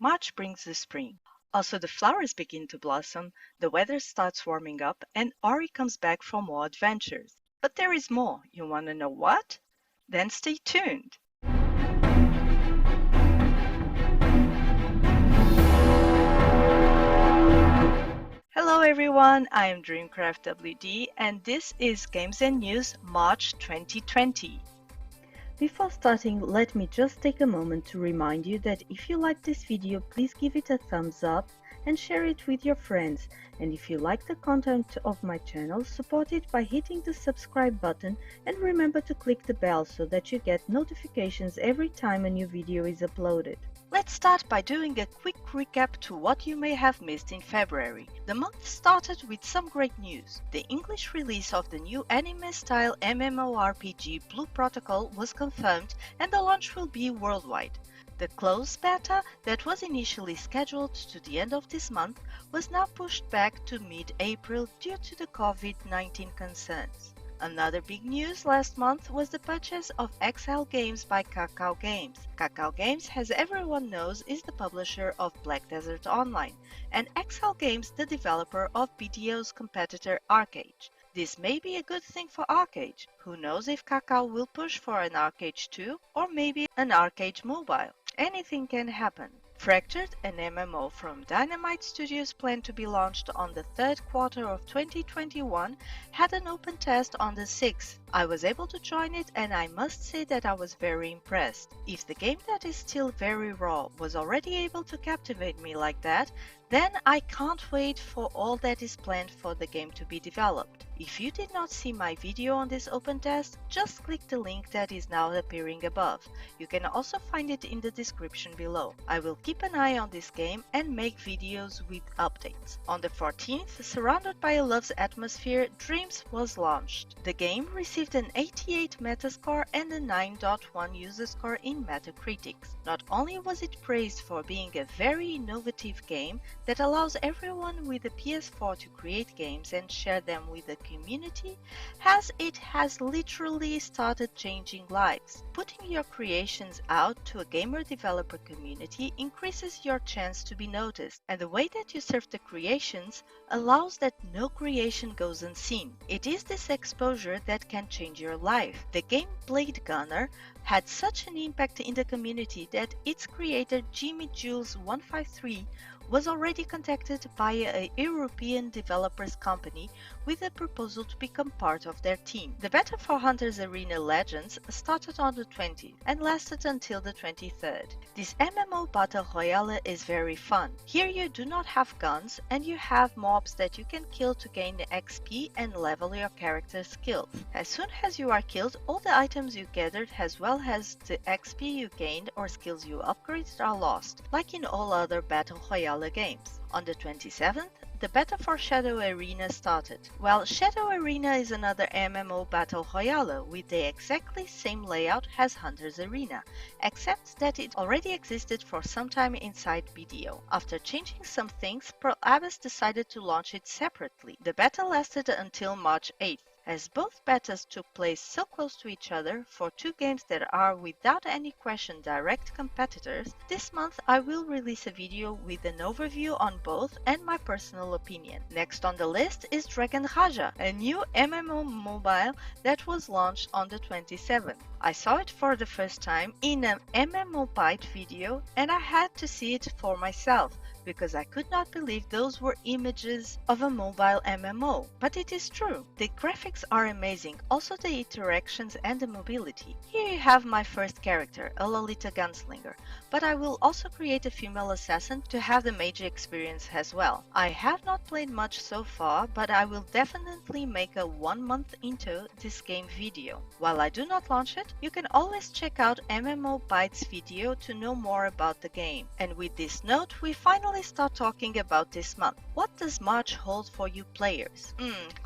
March brings the spring. Also, the flowers begin to blossom, the weather starts warming up, and Ori comes back for more adventures. But there is more. You want to know what? Then stay tuned. Hello everyone, I am DreamCraftWD and this is Games and News March 2020. Before starting, let me just take a moment to remind you that if you like this video, please give it a thumbs up and share it with your friends. And if you like the content of my channel, support it by hitting the subscribe button and remember to click the bell so that you get notifications every time a new video is uploaded. Let's start by doing a quick recap to what you may have missed in February. The month started with some great news. The English release of the new anime-style MMORPG Blue Protocol was confirmed and the launch will be worldwide. The closed beta that was initially scheduled to the end of this month was now pushed back to mid-April due to the COVID-19 concerns. Another big news last month was the purchase of XL Games by Kakao Games. Kakao Games, as everyone knows, is the publisher of Black Desert Online, and XL Games the developer of BDO's competitor Arcade. This may be a good thing for Arcade. Who knows if Kakao will push for an Arcade 2 or maybe an Arcade mobile. Anything can happen. Fractured, an MMO from Dynamite Studios planned to be launched on the third quarter of 2021, had an open test on the 6th. I was able to join it and I must say that I was very impressed. If the game that is still very raw was already able to captivate me like that, then I can't wait for all that is planned for the game to be developed. If you did not see my video on this open test, just click the link that is now appearing above. You can also find it in the description below. I will keep an eye on this game and make videos with updates. On the 14th, surrounded by a love's atmosphere, Dreams was launched. The game received an 88 Metascore and a 9.1 user score in Metacritic. Not only was it praised for being a very innovative game that allows everyone with a PS4 to create games and share them with the community, as it has literally started changing lives. Putting your creations out to a gamer developer community increases your chance to be noticed, and the way that you serve the creations allows that no creation goes unseen. It is this exposure that can change your life. The game Blade Gunner had such an impact in the community that its creator Jimmy Jules 153 was already contacted by a European developers company with a proposal to become part of their team. The beta for Hunters Arena Legends started on the 20th and lasted until the 23rd. This MMO Battle Royale is very fun. Here you do not have guns and you have mobs that you can kill to gain the XP and level your character's skills. As soon as you are killed, all the items you gathered as well as the XP you gained or skills you upgraded are lost, like in all other Battle Royale games. On the 27th, the beta for Shadow Arena started. Well, Shadow Arena is another MMO Battle Royale with the exactly same layout as Hunter's Arena, except that it already existed for some time inside BDO. After changing some things, Pearl Abyss decided to launch it separately. The beta lasted until March 8th. As both betas took place so close to each other for two games that are without any question direct competitors, this month I will release a video with an overview on both and my personal opinion. Next on the list is Dragon Raja, a new MMO mobile that was launched on the 27th. I saw it for the first time in an MMOByte video and I had to see it for myself, because I could not believe those were images of a mobile MMO. But it is true. The graphics are amazing, also the interactions and the mobility. Here you have my first character, a Lolita gunslinger, but I will also create a female assassin to have the mage experience as well. I have not played much so far, but I will definitely make a 1 month into this game video. While I do not launch it, you can always check out MMOByte's video to know more about the game. And with this note, we finally start talking about this month. What does March hold for you players?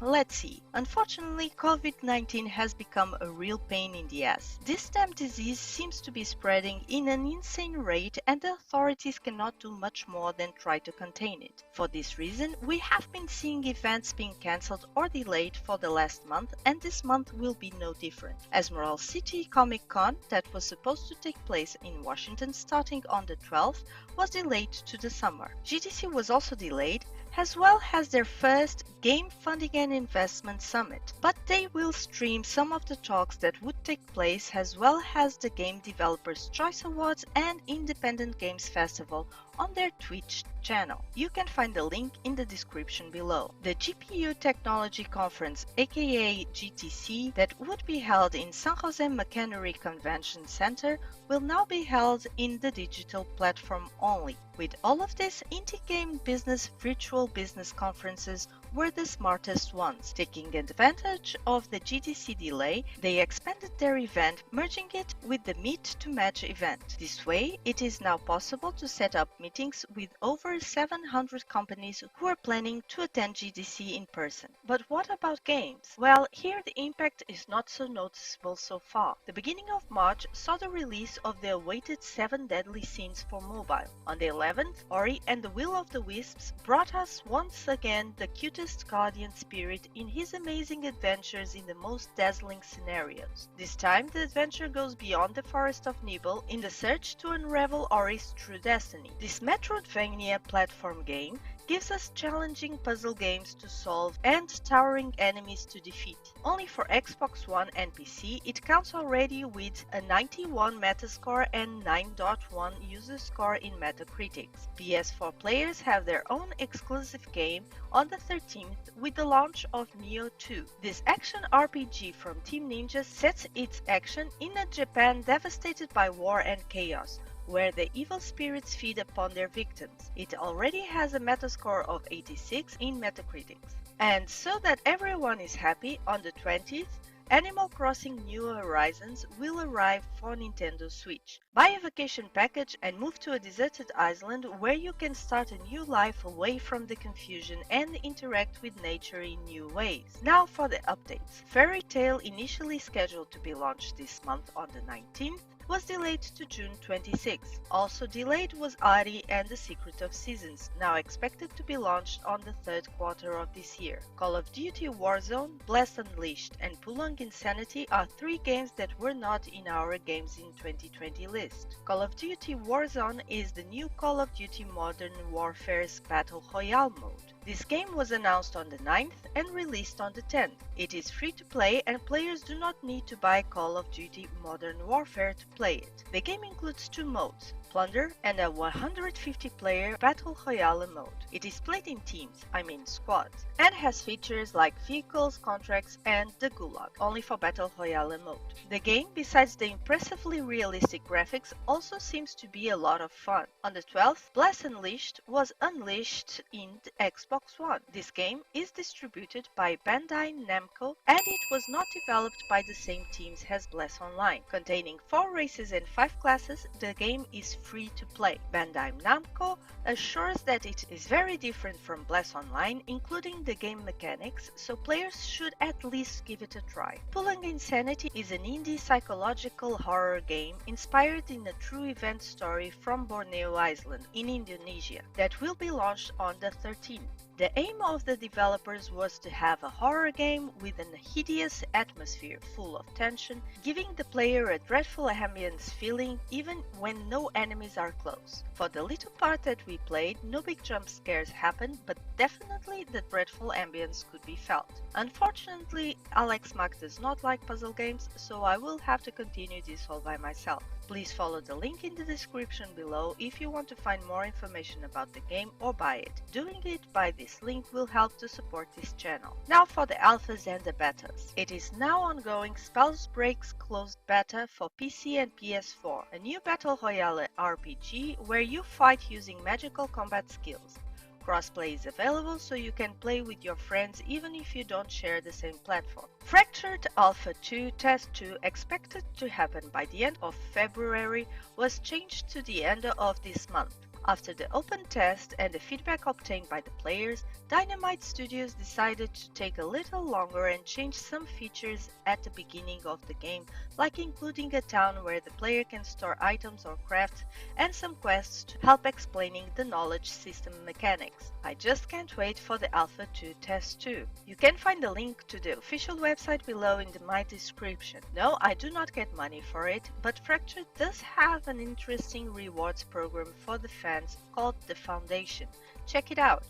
Let's see. Unfortunately, COVID-19 has become a real pain in the ass. This damn disease seems to be spreading in an insane rate and the authorities cannot do much more than try to contain it. For this reason, we have been seeing events being cancelled or delayed for the last month, and this month will be no different. Emerald City Comic Con, that was supposed to take place in Washington starting on the 12th, was delayed to the summer. GDC was also delayed, as well as their first Game Funding and Investment Summit, but they will stream some of the talks that would take place, as well as the Game Developers Choice Awards and Independent Games Festival on their Twitch channel. You can find the link in the description below. The GPU Technology Conference, aka GTC, that would be held in San Jose McHenry Convention Center will now be held in the digital platform only. With all of this, indie game business virtual business conferences were the smartest ones. Taking advantage of the GDC delay, they expanded their event, merging it with the Meet to Match event. This way, it is now possible to set up meetings with over 700 companies who are planning to attend GDC in person. But what about games? Well, here the impact is not so noticeable so far. The beginning of March saw the release of the awaited 7 Deadly Sins for mobile. On the 11th, Ori and the Will of the Wisps brought us once again the cutest guardian spirit in his amazing adventures in the most dazzling scenarios. This time the adventure goes beyond the Forest of Nibel in the search to unravel Ori's true destiny. This Metroidvania platform game gives us challenging puzzle games to solve and towering enemies to defeat. Only for Xbox One and PC, it counts already with a 91 Metascore and 9.1 user score in Metacritic. PS4 players have their own exclusive game on the 13th with the launch of Nioh 2. This action RPG from Team Ninja sets its action in a Japan devastated by war and chaos, where the evil spirits feed upon their victims. It already has a Metascore of 86 in Metacritic. And so that everyone is happy, on the 20th, Animal Crossing New Horizons will arrive for Nintendo Switch. Buy a vacation package and move to a deserted island where you can start a new life away from the confusion and interact with nature in new ways. Now for the updates. Fairy Tail, initially scheduled to be launched this month on the 19th, was delayed to June 26. Also delayed was Ari and the Secret of Seasons, now expected to be launched on the third quarter of this year. Call of Duty Warzone, Blast Unleashed, and Pulong Insanity are 3 games that were not in our Games in 2020 list. Call of Duty Warzone is the new Call of Duty Modern Warfare's Battle Royale mode. This game was announced on the 9th and released on the 10th. It is free to play and players do not need to buy Call of Duty Modern Warfare to play it. The game includes 2 modes, Plunder and a 150-player Battle Royale mode. It is played in teams, squads, and has features like vehicles, contracts, and the Gulag, only for Battle Royale mode. The game, besides the impressively realistic graphics, also seems to be a lot of fun. On the 12th, Blast Unleashed was unleashed in the Xbox One. This game is distributed by Bandai Namco and it was not developed by the same teams as Blast Online. Containing 4 races and 5 classes, the game is free to play. Bandai Namco assures that it is very different from Blast Online, including the game mechanics, so players should at least give it a try. Pulong Insanity is an indie psychological horror game inspired in a true event story from Borneo Island in Indonesia that will be launched on the 13th. The aim of the developers was to have a horror game with a hideous atmosphere full of tension, giving the player a dreadful ambience feeling even when no enemies are close. For the little part that we played, no big jump scares happened, but definitely the dreadful ambience could be felt. Unfortunately, Alex Mack does not like puzzle games, so I will have to continue this all by myself. Please follow the link in the description below if you want to find more information about the game or buy it. Doing it by this link will help to support this channel. Now for the alphas and the betas. It is now ongoing Spellbreak's closed beta for PC and PS4, a new Battle Royale RPG where you fight using magical combat skills. Crossplay is available so you can play with your friends even if you don't share the same platform. Fractured Alpha 2 Test 2, expected to happen by the end of February, was changed to the end of this month. After the open test and the feedback obtained by the players, Dynamite Studios decided to take a little longer and change some features at the beginning of the game, like including a town where the player can store items or crafts, and some quests to help explaining the knowledge system mechanics. I just can't wait for the Alpha 2 test too. You can find the link to the official website below in my description. No, I do not get money for it, but Fracture does have an interesting rewards program for the fans called the Foundation. Check it out.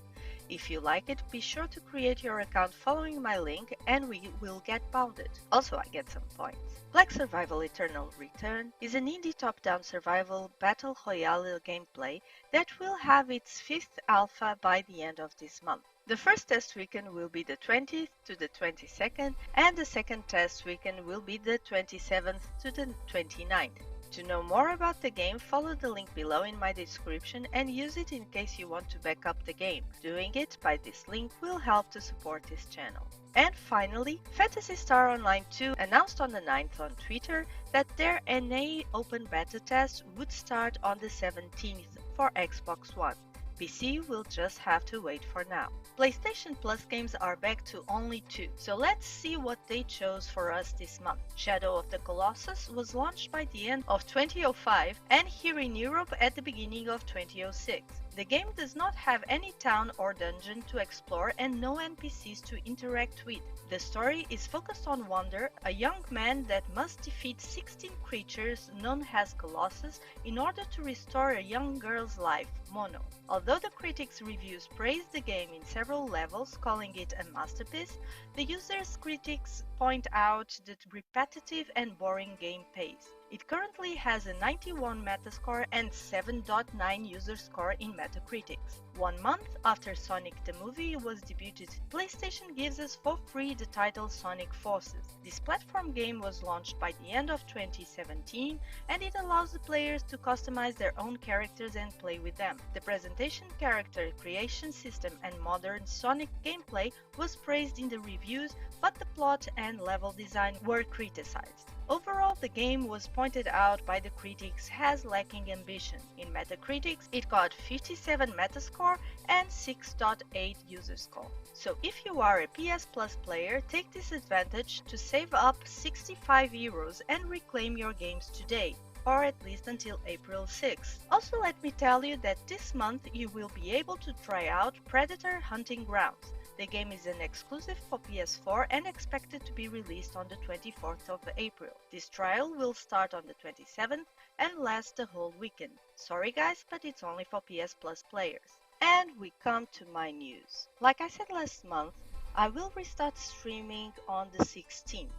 If you like it, be sure to create your account following my link and we will get bounded. Also, I get some points. Black Survival Eternal Return is an indie top-down survival battle royale gameplay that will have its 5th alpha by the end of this month. The first test weekend will be the 20th to the 22nd and the second test weekend will be the 27th to the 29th. To know more about the game, follow the link below in my description and use it in case you want to back up the game. Doing it by this link will help to support this channel. And finally, Phantasy Star Online 2 announced on the 9th on Twitter that their NA open beta test would start on the 17th for Xbox One. PC will just have to wait for now. PlayStation Plus games are back to only 2, so let's see what they chose for us this month. Shadow of the Colossus was launched by the end of 2005 and here in Europe at the beginning of 2006. The game does not have any town or dungeon to explore and no NPCs to interact with. The story is focused on Wander, a young man that must defeat 16 creatures known as Colossus in order to restore a young girl's life, Mono. Although the critics' reviews praised the game in several levels, calling it a masterpiece, the users' critics point out the repetitive and boring game pace. It currently has a 91 Metascore and 7.9 user score in Metacritics. 1 month after Sonic the Movie was debuted, PlayStation gives us for free the title Sonic Forces. This platform game was launched by the end of 2017 and it allows the players to customize their own characters and play with them. The presentation, character creation system and modern Sonic gameplay was praised in the reviews, but the plot and level design were criticized. Overall, the game was pointed out by the critics as lacking ambition. In Metacritics, it got 57 Metascore and 6.8 user score. So if you are a PS Plus player, take this advantage to save up 65 euros and reclaim your games today, or at least until April 6th. Also, let me tell you that this month you will be able to try out Predator Hunting Grounds. The game is an exclusive for PS4 and expected to be released on the 24th of April. This trial will start on the 27th and last the whole weekend. Sorry guys, but it's only for PS Plus players. And we come to my news. Like I said last month, I will restart streaming on the 16th.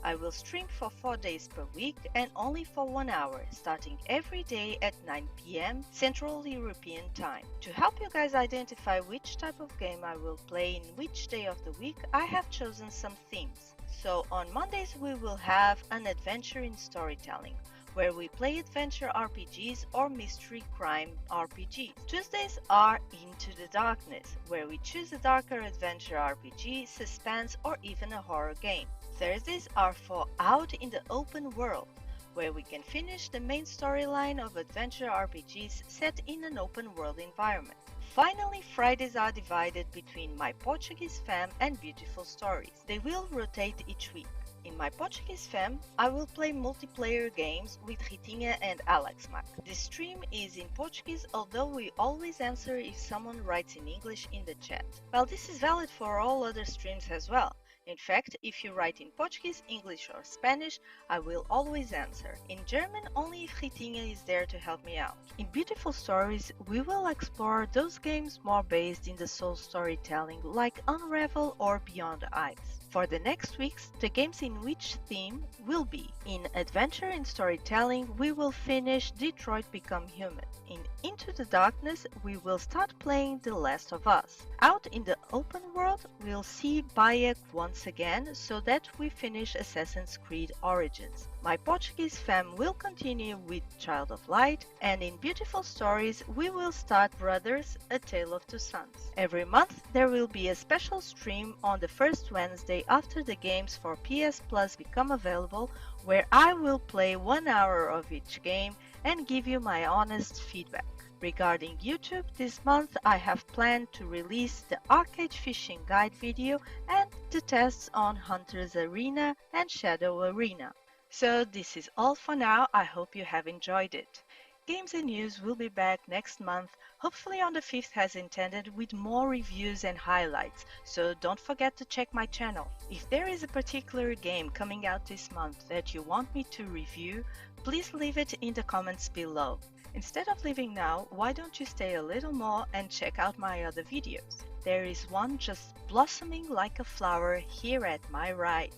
I will stream for 4 days per week and only for 1 hour, starting every day at 9 PM Central European Time. To help you guys identify which type of game I will play in which day of the week, I have chosen some themes. So on Mondays we will have an adventure in storytelling, where we play adventure RPGs or mystery crime RPGs. Tuesdays are Into the Darkness, where we choose a darker adventure RPG, suspense or even a horror game. Thursdays are for Out in the Open World, where we can finish the main storyline of adventure RPGs set in an open world environment. Finally, Fridays are divided between My Portuguese Fam and Beautiful Stories. They will rotate each week. In My Portuguese Fam, I will play multiplayer games with Ritinha and Alex Mac. The stream is in Portuguese, although we always answer if someone writes in English in the chat. Well, this is valid for all other streams as well. In fact, if you write in Portuguese, English or Spanish, I will always answer. In German, only if Ritinha is there to help me out. In Beautiful Stories, we will explore those games more based in the soul storytelling like Unravel or Beyond Ice. For the next weeks, the games in which theme will be: in Adventure in Storytelling, we will finish Detroit Become Human. In Into the Darkness, we will start playing The Last of Us. Out in the Open World, we'll see Bayek once again, so that we finish Assassin's Creed Origins. My Portuguese Fam will continue with Child of Light, and in Beautiful Stories, we will start Brothers, A Tale of Two Sons. Every month, there will be a special stream on the first Wednesday after the games for PS Plus become available, where I will play 1 hour of each game and give you my honest feedback. Regarding YouTube, this month I have planned to release the Arcade Fishing Guide video and the tests on Hunter's Arena and Shadow Arena. So this is all for now. I hope you have enjoyed it. Games and News will be back next month, hopefully on the 5th as intended, with more reviews and highlights, so don't forget to check my channel. If there is a particular game coming out this month that you want me to review, please leave it in the comments below. Instead of leaving now, why don't you stay a little more and check out my other videos? There is one just blossoming like a flower here at my right.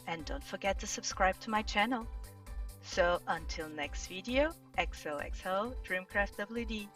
And don't forget to subscribe to my channel. So until next video, XOXO DreamCraftWD.